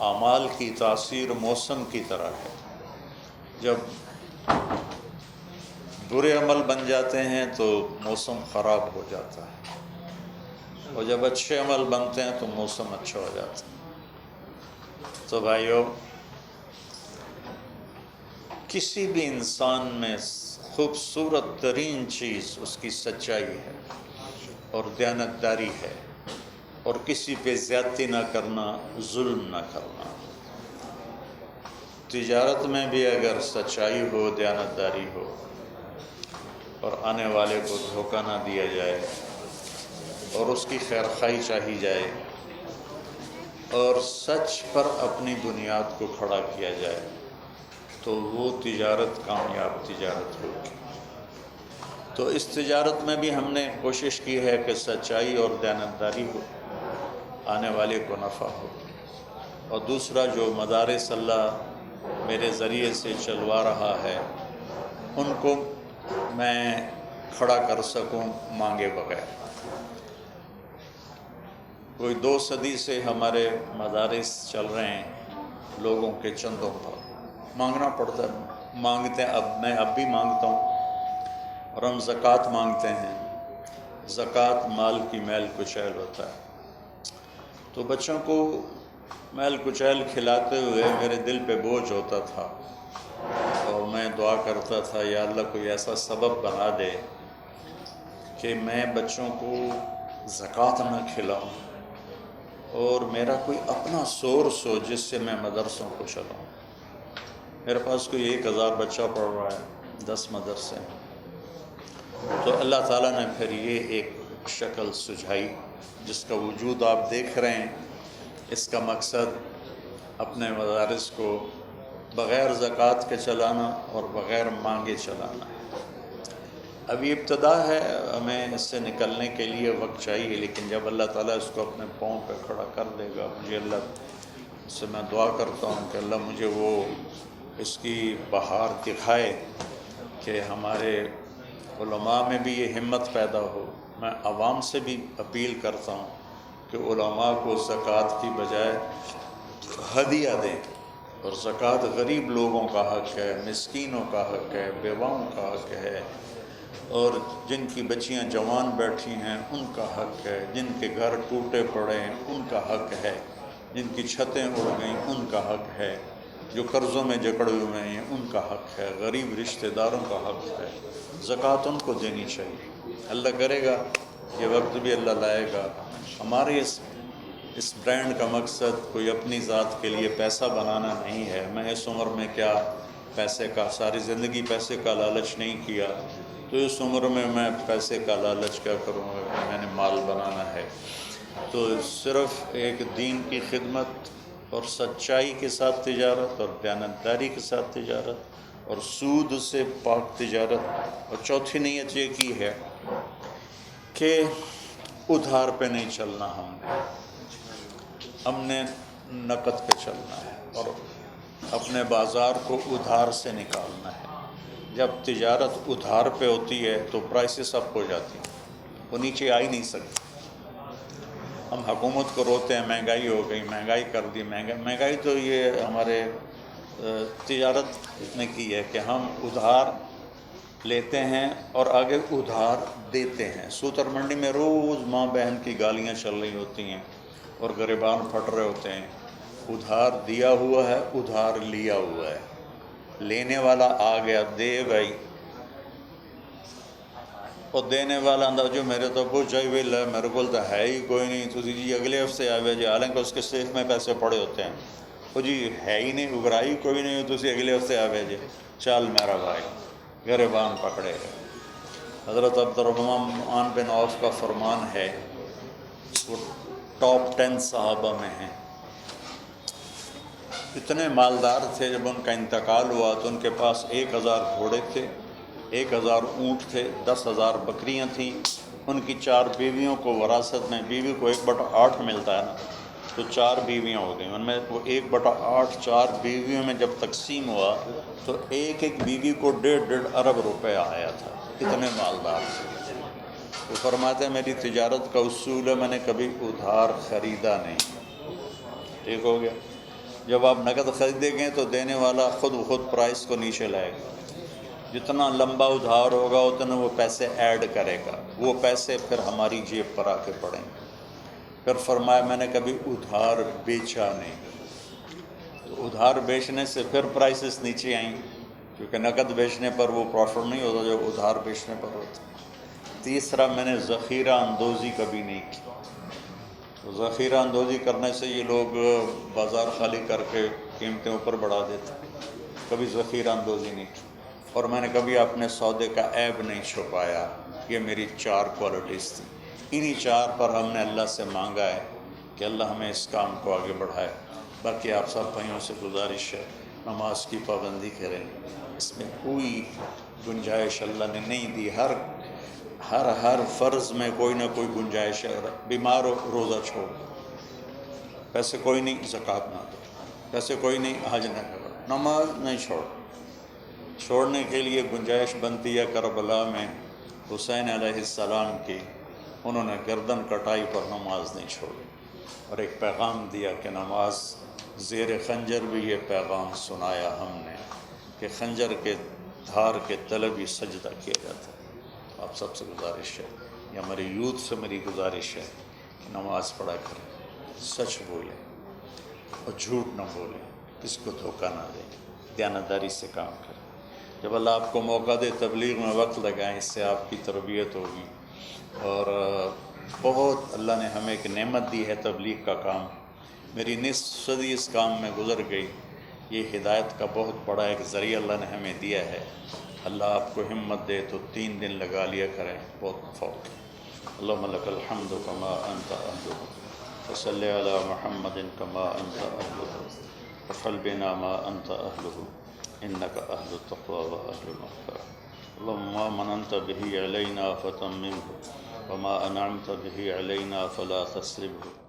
اعمال کی تاثیر موسم کی طرح ہے. جب برے عمل بن جاتے ہیں تو موسم خراب ہو جاتا ہے، اور جب اچھے عمل بنتے ہیں تو موسم اچھا ہو جاتا ہے. تو بھائیو، کسی بھی انسان میں خوبصورت ترین چیز اس کی سچائی ہے اور دیانتداری ہے، اور کسی پہ زیادتی نہ کرنا، ظلم نہ کرنا. تجارت میں بھی اگر سچائی ہو، دیانتداری ہو، اور آنے والے کو دھوکہ نہ دیا جائے، اور اس کی خیر خواہی چاہی جائے، اور سچ پر اپنی بنیاد کو کھڑا کیا جائے، تو وہ تجارت کامیاب تجارت ہوگی. تو اس تجارت میں بھی ہم نے کوشش کی ہے کہ سچائی اور دیانتداری ہو، آنے والے کو نفع ہو. اور دوسرا، جو مدارس اللہ میرے ذریعے سے چلوا رہا ہے، ان کو میں کھڑا کر سکوں مانگے بغیر. کوئی 2 صدی سے ہمارے مدارس چل رہے ہیں لوگوں کے چندوں پر، مانگنا پڑتا ہے. مانگتے ہیں، میں اب بھی مانگتا ہوں، اور ہم زکوٰۃ مانگتے ہیں. زکوٰۃ مال کی میل کچیل ہوتا ہے. تو بچوں کو میل کچیل کھلاتے ہوئے میرے دل پہ بوجھ ہوتا تھا، اور میں دعا کرتا تھا، یا اللہ کوئی ایسا سبب بنا دے کہ میں بچوں کو زکوٰۃ نہ کھلاؤں، اور میرا کوئی اپنا سورس ہو جس سے میں مدرسوں کو چلاؤں. میرے پاس کوئی 1000 بچہ پڑھ رہا ہے 10 مدرسے. تو اللہ تعالیٰ نے پھر یہ ایک شکل سجھائی جس کا وجود آپ دیکھ رہے ہیں. اس کا مقصد اپنے مدارس کو بغیر زکوٰۃ کے چلانا اور بغیر مانگے چلانا ہے. ابھی ابتدا ہے، ہمیں اس سے نکلنے کے لیے وقت چاہیے، لیکن جب اللہ تعالیٰ اس کو اپنے پاؤں پہ کھڑا کر دے گا، مجھے اللہ سے میں دعا کرتا ہوں کہ اللہ مجھے وہ اس کی بہار دکھائے کہ ہمارے علماء میں بھی یہ ہمت پیدا ہو. میں عوام سے بھی اپیل کرتا ہوں کہ علماء کو زکوٰۃ کی بجائے ہدیہ دیں. اور زکوٰۃ غریب لوگوں کا حق ہے، مسکینوں کا حق ہے، بیواؤں کا حق ہے، اور جن کی بچیاں جوان بیٹھی ہیں ان کا حق ہے، جن کے گھر ٹوٹے پڑے ہیں ان کا حق ہے، جن کی چھتیں اڑ گئیں ان کا حق ہے، جو قرضوں میں جکڑے ہوئے ہیں ان کا حق ہے، غریب رشتہ داروں کا حق ہے. زکوٰۃ ان کو دینی چاہیے. اللہ کرے گا، یہ وقت بھی اللہ لائے گا. ہمارے اس برانڈ کا مقصد کوئی اپنی ذات کے لیے پیسہ بنانا نہیں ہے. میں اس عمر میں کیا پیسے کا، ساری زندگی پیسے کا لالچ نہیں کیا، تو اس عمر میں پیسے کا لالچ کیا کروں گا کہ میں نے مال بنانا ہے. تو صرف ایک دین کی خدمت اور سچائی کے ساتھ تجارت، اور دیانتداری کے ساتھ تجارت، اور سود سے پاک تجارت. اور چوتھی نیت یہ کی ہے کہ ادھار پہ نہیں چلنا. ہم نے نقد پہ چلنا ہے، اور اپنے بازار کو ادھار سے نکالنا ہے. جب تجارت ادھار پہ ہوتی ہے تو پرائسز اپ ہو جاتی ہیں، وہ نیچے آ ہی نہیں سکتی. ہم حکومت کو روتے ہیں مہنگائی ہو گئی، مہنگائی کر دی. مہنگائی تو یہ ہمارے تجارت نے کی ہے کہ ہم ادھار لیتے ہیں اور آگے ادھار دیتے ہیں. سوتر منڈی میں روز ماں بہن کی گالیاں چل رہی ہوتی ہیں اور گریبان پھٹ رہے ہوتے ہیں. ادھار دیا ہوا ہے، ادھار لیا ہوا ہے. لینے والا آ گیا، دے گئی، اور دینے والا اندر جو میرے تو وہ چاہیے لے، میرے کو تو ہے ہی کوئی نہیں، تو جی اگلے ہفتے آئے جی، حالانکہ اس کے سیف میں پیسے پڑے ہوتے ہیں. وہ جی ہے ہی نہیں، اگرائی کوئی نہیں، تو اگلے ہفتے آئے جی، چل میرا بھائی، گریبان پکڑے گئے. حضرت عبد الرحمن بن عوف کا فرمان ہے، وہ ٹاپ 10 صحابہ میں ہیں. اتنے مالدار تھے، جب ان کا انتقال ہوا تو ان کے پاس 1000 گھوڑے تھے، 1000 اونٹ تھے، 10,000 بکریاں تھیں. ان کی 4 بیویوں کو وراثت میں، بیوی کو 1/8 ملتا ہے نا، تو 4 بیویاں ہو گئیں. ان میں وہ 1/8 4 بیویوں میں جب تقسیم ہوا تو ایک بیوی کو 1.5 ارب روپے آیا تھا. اتنے مالدار تھے. وہ فرماتے ہیں میری تجارت کا اصول ہے، میں نے کبھی ادھار خریدا نہیں. ٹھیک ہو گیا. جب آپ نقد خریدیں گے تو دینے والا خود بخود پرائس کو نیچے لائے گا، جتنا لمبا ادھار ہوگا اتنا وہ پیسے ایڈ کرے گا، وہ پیسے پھر ہماری جیب پر آ کے پڑیں گے۔ پھر فرمایا میں نے کبھی ادھار بیچا نہیں، تو ادھار بیچنے سے پھر پرائسز نیچے آئیں، کیونکہ نقد بیچنے پر وہ پروفٹ نہیں ہوتا جو ادھار بیچنے پر ہوتا۔ تیسرا، میں نے ذخیرہ اندوزی کبھی نہیں کی۔ تو ذخیرہ اندوزی کرنے سے یہ لوگ بازار خالی کر کے قیمتیں اوپر بڑھا دیتے، کبھی ذخیرہ اندوزی نہیں کی۔ اور میں نے کبھی اپنے سودے کا عیب نہیں چھپایا۔ یہ میری 4 کوالٹیز تھیں، انہی 4 پر ہم نے اللہ سے مانگا ہے کہ اللہ ہمیں اس کام کو آگے بڑھائے۔ باقی آپ سب بھائیوں سے گزارش ہے، نماز کی پابندی کریں، اس میں کوئی گنجائش اللہ نے نہیں دی، ہر فرض میں کوئی نہ کوئی گنجائش ہے۔ بیمار ہو روزہ چھوڑ دو، پیسے کوئی نہیں زکوٰۃ نہ دو، پیسے کوئی نہیں حج نہ کرو، نماز نہیں چھوڑنے کے لیے گنجائش بنتی ہے۔ کربلا میں حسین علیہ السلام کی، انہوں نے گردن کٹائی پر نماز نہیں چھوڑی، اور ایک پیغام دیا کہ نماز زیر خنجر بھی یہ پیغام سنایا ہم نے کہ خنجر کے دھار کے تلے بھی سجدہ کیا جاتا ہے۔ آپ سب سے گزارش ہے، یہ ہماری یوتھ سے میری گزارش ہے کہ نماز پڑھا کریں، سچ بولیں اور جھوٹ نہ بولیں، کسی کو دھوکہ نہ دیں، دیانتداری سے کام کریں۔ جب اللہ آپ کو موقع دے تبلیغ میں وقت لگائیں، اس سے آپ کی تربیت ہوگی۔ اور بہت اللہ نے ہمیں ایک نعمت دی ہے تبلیغ کا کام، میری نصف صدی اس کام میں گزر گئی، یہ ہدایت کا بہت بڑا ایک ذریعہ اللہ نے ہمیں دیا ہے۔ اللہ آپ کو ہمت دے تو 3 دن لگا لیا کریں، بہت فوق۔ اللہم لک الحمد کما انت اہلہ، وصلی علی محمد کما انت اہلہ، وفعل بنا ما انت اہلہ، انک اہل التقوی و اہل المغفرہ۔ اللہم ما مننت به علینا فتممہ، وما انعمت به علینا فلا تسلبہ۔